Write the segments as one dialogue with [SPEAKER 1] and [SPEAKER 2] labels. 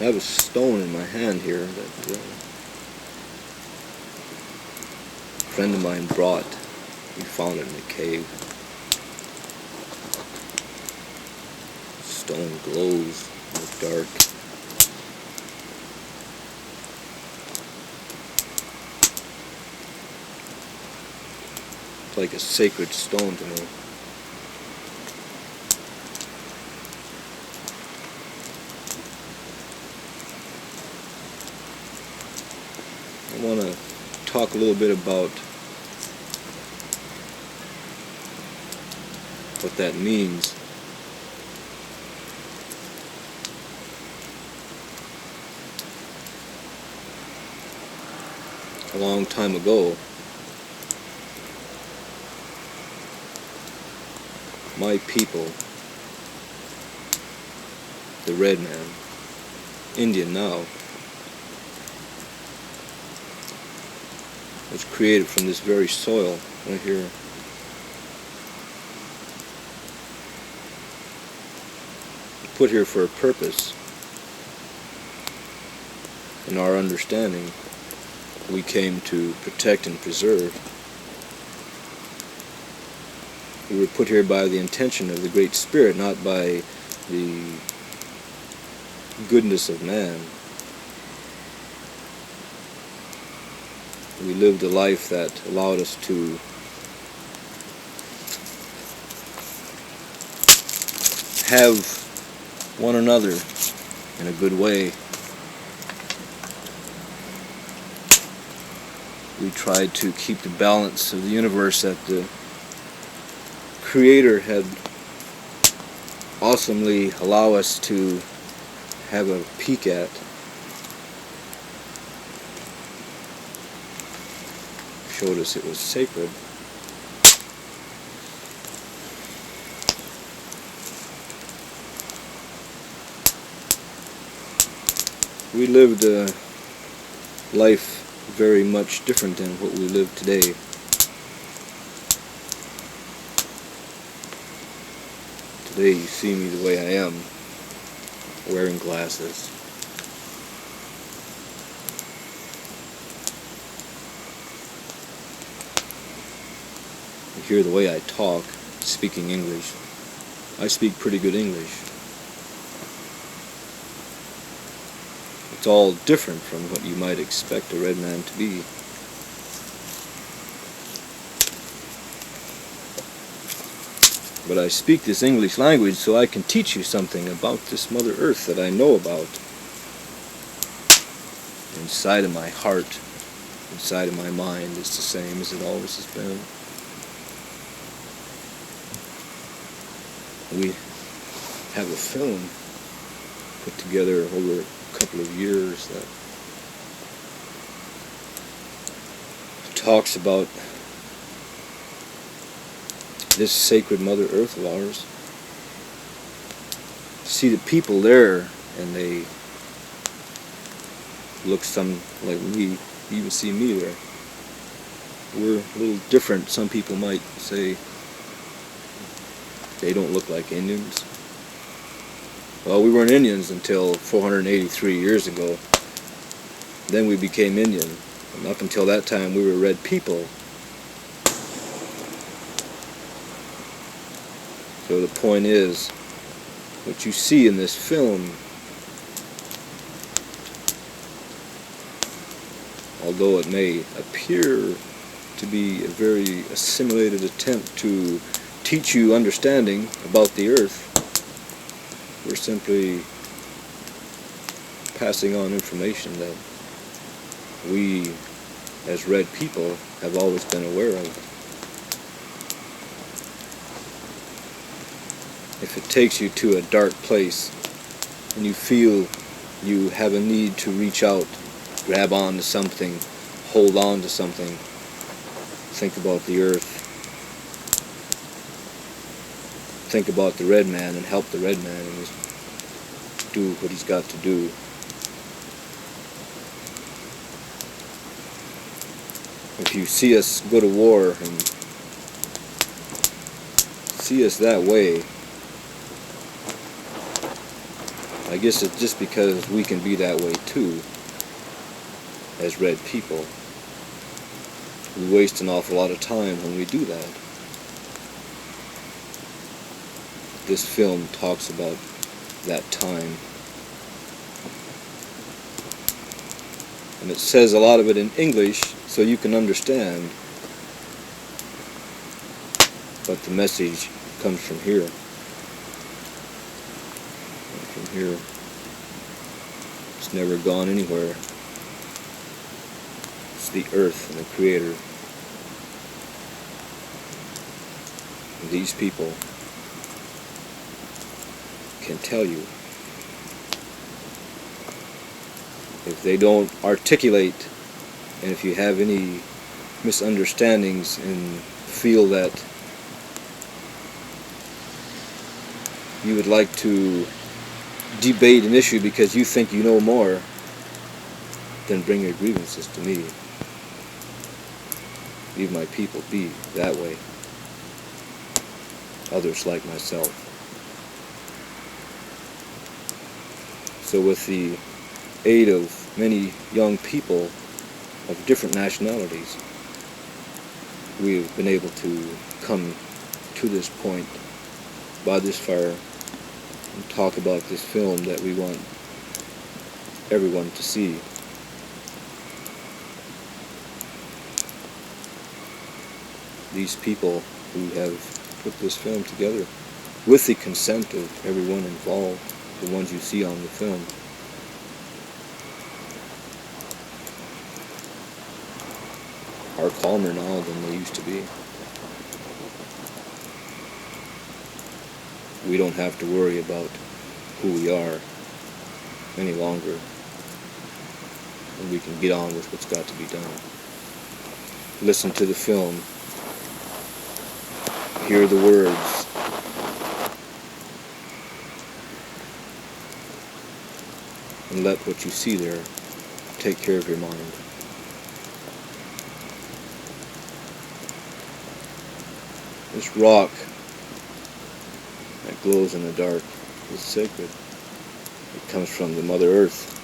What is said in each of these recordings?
[SPEAKER 1] I have a stone in my hand here that a friend of mine brought. We found it in a cave. Stone glows in the dark. It's like a sacred stone to me. I want to talk a little bit about what that means. A long time ago, my people, the red man, Indian now, was created from this very soil right here. Put here for a purpose. In our understanding, we came to protect and preserve. We were put here by the intention of the Great Spirit, not by the goodness of man. We lived a life that allowed us to have one another in a good way. We tried to keep the balance of the universe that the Creator had awesomely allowed us to have a peek at. Showed us it was sacred. We lived a life very much different than what we live today. Today you see me the way I am, wearing glasses. You hear the way I talk, speaking English. I speak pretty good English. It's all different from what you might expect a red man to be. But I speak this English language so I can teach you something about this Mother Earth that I know about. Inside of my heart, inside of my mind, it's the same as it always has been. We have a film put together over a couple of years that talks about this sacred Mother Earth of ours. See the people there, and they look some like me. You even see me there. We're a little different. Some people might say they don't look like Indians. Well, we weren't Indians until 483 years ago. Then we became Indian. And up until that time, we were red people. So the point is, what you see in this film, although it may appear to be a very assimilated attempt to teach you understanding about the earth, we're simply passing on information that we as red people have always been aware of. If it takes you to a dark place and you feel you have a need to reach out, grab on to something, hold on to something, think about the earth, think about the red man and help the red man and do what he's got to do. If you see us go to war and see us that way, I guess it's just because we can be that way too, as red people. We waste an awful lot of time when we do that. This film talks about that time. And it says a lot of it in English so you can understand. But the message comes from here. And from here. It's never gone anywhere. It's the earth and the Creator. And these people can tell you. If they don't articulate, and if you have any misunderstandings and feel that you would like to debate an issue because you think you know more, then bring your grievances to me. Leave my people be that way. Others like myself. So with the aid of many young people of different nationalities, we have been able to come to this point by this fire and talk about this film that we want everyone to see. These people who have put this film together with the consent of everyone involved, the ones you see on the film, are calmer now than they used to be. We don't have to worry about who we are any longer, and we can get on with what's got to be done. Listen to the film, hear the words, and let what you see there take care of your mind. This rock that glows in the dark is sacred. It comes from the Mother Earth.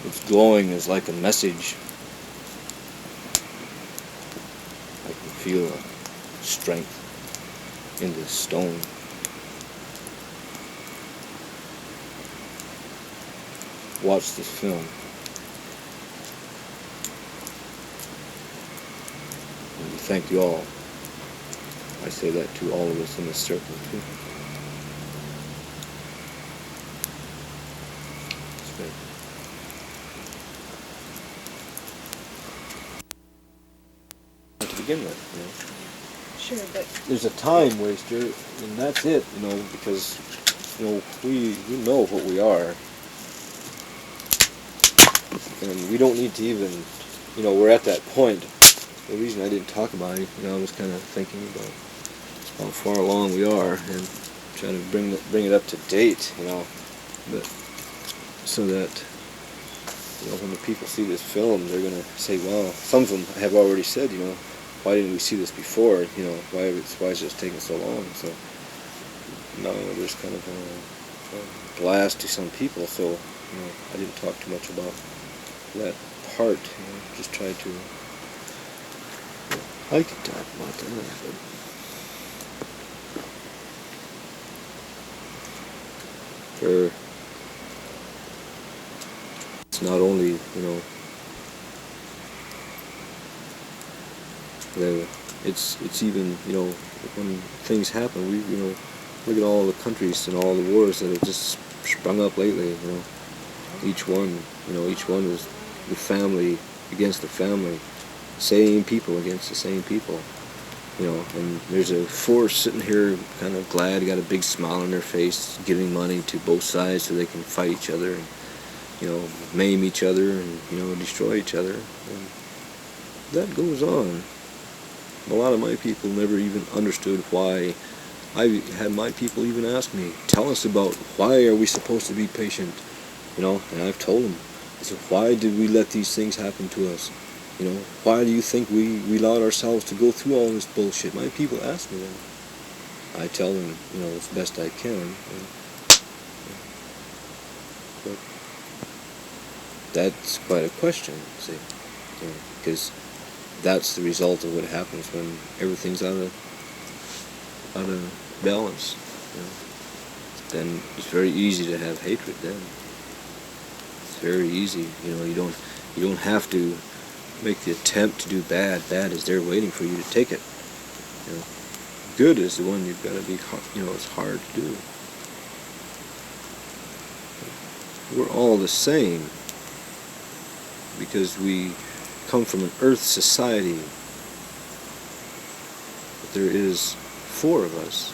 [SPEAKER 1] Its glowing is like a message. I can feel a strength in this stone. Watch this film. And thank you all. I say that to all of us in this circle too. To begin with,
[SPEAKER 2] Sure, but
[SPEAKER 1] there's a time waster, and that's it, because we know what we are, and we don't need to even, we're at that point. The reason I didn't talk about it, I was kind of thinking about how far along we are and trying to bring it up to date, but so that when the people see this film, they're going to say, wow, some of them have already said, why didn't we see this before? Why is this taking so long? So now there's kind of a blast to some people. So I didn't talk too much about that part. Just tried to. I could talk about that, but it's not only it's even when things happen, we look at all the countries and all the wars that have just sprung up lately. Each one was the family against the family, same people against the same people. And there's a force sitting here kind of glad, got a big smile on their face, giving money to both sides so they can fight each other and maim each other and destroy each other. And that goes on. A lot of my people never even understood why. I had my people even ask me, tell us about why are we supposed to be patient, and I've told them, I said, why did we let these things happen to us? Why do you think we allowed ourselves to go through all this bullshit? My people ask me that. I tell them, as best I can. But that's quite a question, see, because that's the result of what happens when everything's out of balance. Then it's very easy to have hatred. Then it's very easy. You don't have to make the attempt to do bad. Bad is there waiting for you to take it. Good is the one you've got to be. It's hard to do. We're all the same because we come from an earth society. But there is 4 of us.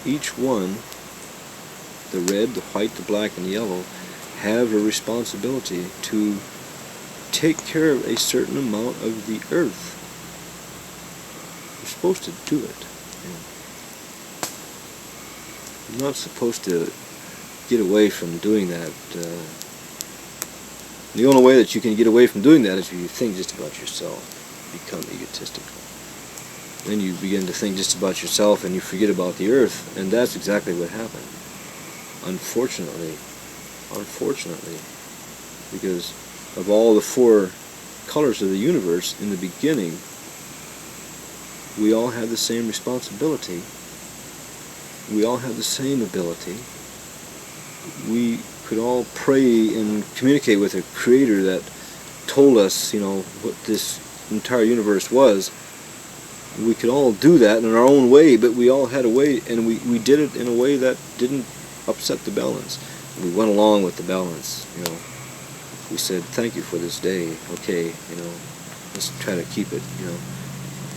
[SPEAKER 1] Each one, the red, the white, the black, and the yellow, have a responsibility to take care of a certain amount of the earth. You're supposed to do it. You're not supposed to get away from doing that. The only way that you can get away from doing that is if you think just about yourself, become egotistical. Then you begin to think just about yourself and you forget about the earth, and that's exactly what happened. Unfortunately, because of all the 4 colors of the universe in the beginning, we all had the same responsibility. We all had the same ability. We could all pray and communicate with a creator that told us, what this entire universe was. We could all do that in our own way, but we all had a way, and we did it in a way that didn't upset the balance. We went along with the balance, We said, thank you for this day. Okay, let's try to keep it,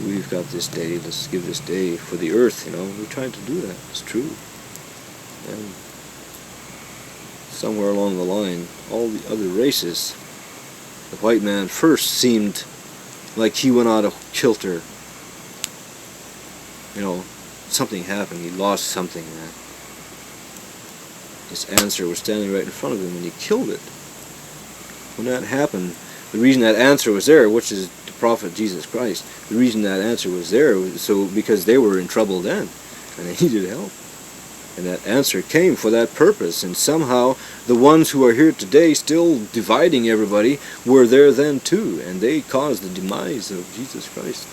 [SPEAKER 1] We've got this day, let's give this day for the earth, We tried to do that. It's true. And somewhere along the line, all the other races, the white man first seemed like he went out of kilter. Something happened. He lost something. His answer was standing right in front of him, and he killed it. When that happened, the reason that answer was there, which is the prophet Jesus Christ, the reason that answer was there was because they were in trouble then, and they needed help. And that answer came for that purpose. And somehow the ones who are here today still dividing everybody were there then too, and they caused the demise of Jesus Christ.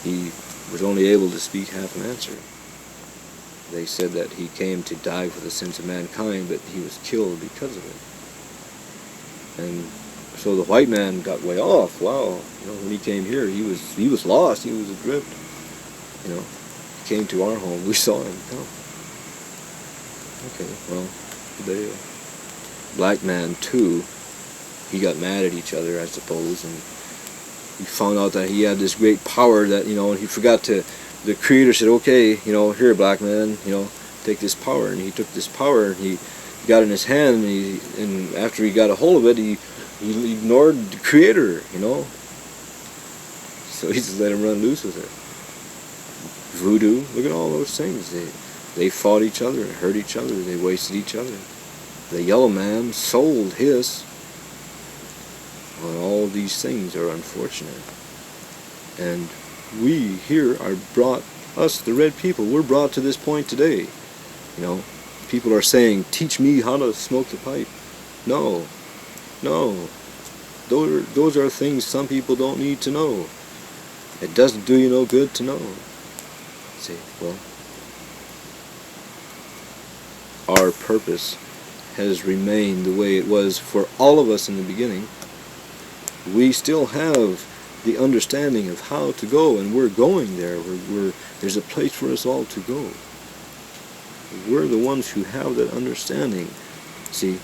[SPEAKER 1] He was only able to speak half an answer. They said that he came to die for the sins of mankind, but he was killed because of it. And so the white man got way off. Wow, when he came here, he was lost. He was adrift. He came to our home. We saw him come. Okay, well, the black man too. He got mad at each other, I suppose, and he found out that he had this great power that, and he forgot to, the creator said, okay, here, black man, take this power. And he took this power, and he got it in his hand, and after he got a hold of it, he ignored the creator, So he just let him run loose with it. Voodoo, look at all those things. They fought each other and hurt each other. They wasted each other. The yellow man sold his. Well, all these things are unfortunate. And we here are brought, us, the red people, we're brought to this point today. People are saying, teach me how to smoke the pipe. No. Those are things some people don't need to know. It doesn't do you no good to know. See, well, our purpose has remained the way it was for all of us in the beginning. We still have the understanding of how to go, and we're going there. There's a place for us all to go. We're the ones who have that understanding. See,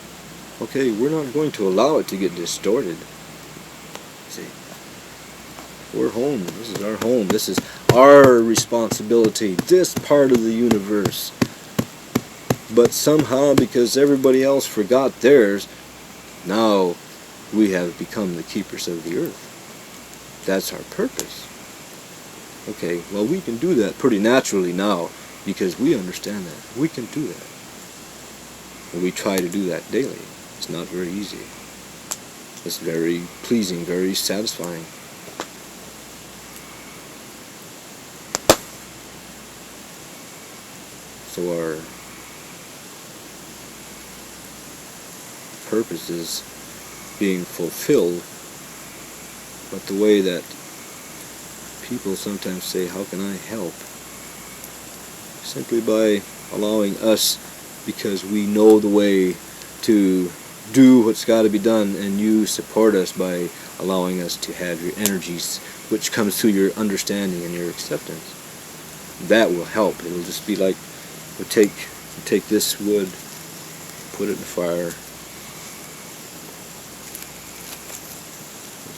[SPEAKER 1] okay, we're not going to allow it to get distorted. See, we're home. This is our home. This is our responsibility, this part of the universe. But somehow, because everybody else forgot theirs, now we have become the keepers of the earth. That's our purpose. Okay, well, we can do that pretty naturally now because we understand that. We can do that. And we try to do that daily. It's not very easy. It's very pleasing, very satisfying. So purpose is being fulfilled, but the way that people sometimes say, how can I help? Simply by allowing us, because we know the way to do what's got to be done, and you support us by allowing us to have your energies, which comes through your understanding and your acceptance. That will help. It'll just be like, we take this wood, put it in the fire.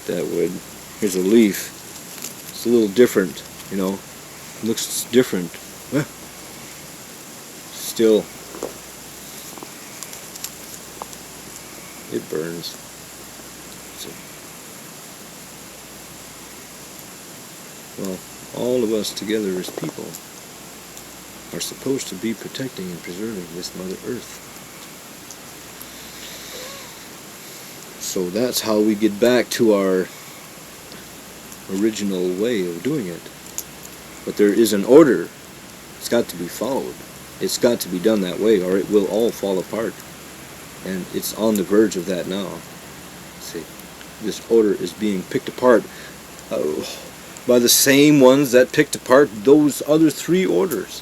[SPEAKER 1] That wood. Here's a leaf. It's a little different, you know. It looks different. Still, it burns. So, well, all of us together as people are supposed to be protecting and preserving this Mother Earth. So that's how we get back to our original way of doing it. But there is an order. It's got to be followed. It's got to be done that way, or it will all fall apart. And it's on the verge of that now. See, this order is being picked apart by the same ones that picked apart those other three orders.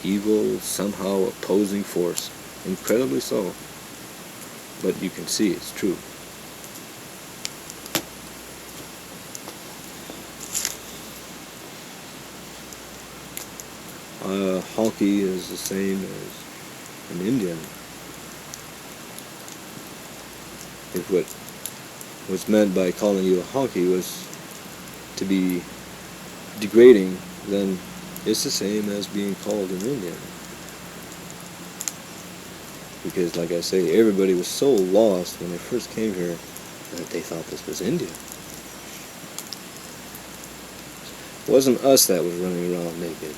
[SPEAKER 1] Evil, somehow opposing force. Incredibly so. But you can see it's true. Honky is the same as an Indian. If what was meant by calling you a honky was to be degrading, then it's the same as being called an Indian. Because, like I say, everybody was so lost when they first came here that they thought this was India. It wasn't us that was running around naked,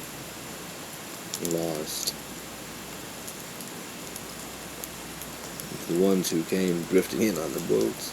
[SPEAKER 1] lost. It's the ones who came drifting in on the boats.